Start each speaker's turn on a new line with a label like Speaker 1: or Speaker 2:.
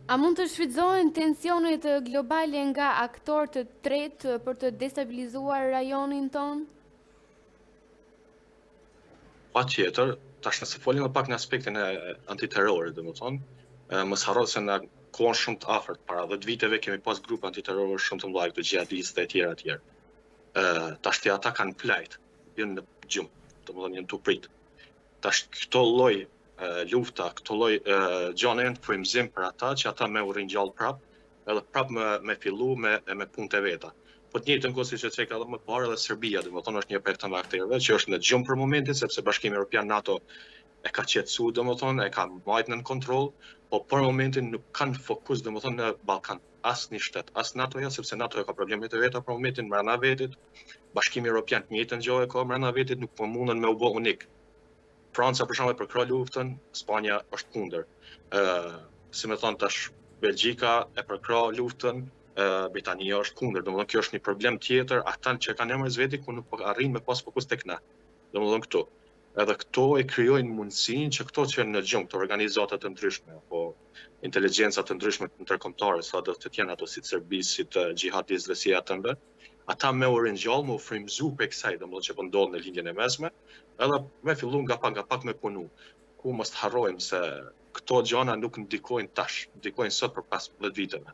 Speaker 1: A mund të shfrytëzohen tensionet globale nga aktorë të tretë për të destabilizuar rajonin tonë?
Speaker 2: Patjetër, tash nëse folim edhe pak në aspektin e antiterrorit, domethënë, mos harro se në kohën shumë të afërt, para 10 viteve kemi pas grupe antiterror shumë të mëdha, këto xhihadistë e tjerë etj. Tash ata kanë plajt, janë në gjumë, domethënë janë tu prit. Tash këto lloj lufta, këto lloj gjëra janë frymëzim për ata që ata me u ringjall prap, edhe prap me fillu me punë të veta. Po të njëjtën kohë siç e thënë edhe më parë edhe Serbia, domethënë është një prej këtyre aktorëve që është në gjumë për momentin sepse Bashkimi Evropian NATO e ka qetësuar, domethënë e ka mbajtur në kontroll, po për momentin nuk kanë fokus domethënë në Ballkan, as një shtet, as NATO-ja, sepse NATO ka problemet e veta për momentin brenda vetit. Bashkimi Evropian të njëjtën gjë e ka brenda vetit, nuk po mundën me u bë unik. Franca për shembull për krah luftën, Spanja është kundër. Si më thon tash Belgjika e përkrah luftën, Britania është kundër, domethënë kjo është një problem tjetër, ata që kanë emër zveti ku nuk po arrin me pas fokus tek na. Domethënë këtu. Edhe këto e krijojnë mundësinë që këto që në gjumë, këto organizata të ndryshme, apo inteligjenca të ndryshme ndërkombëtare, sa do të jenë ato si serbistë, si të xhihadistëve, si atëmbë, ata me u ringjall, me u frymëzu për kësaj, domethënë që po ndodh në linjën e mesme, edhe me fillu nga pak me punu. Ku mos harrojmë se këto gjëra nuk ndikojnë tash, ndikojnë sot për pas 10 viteve.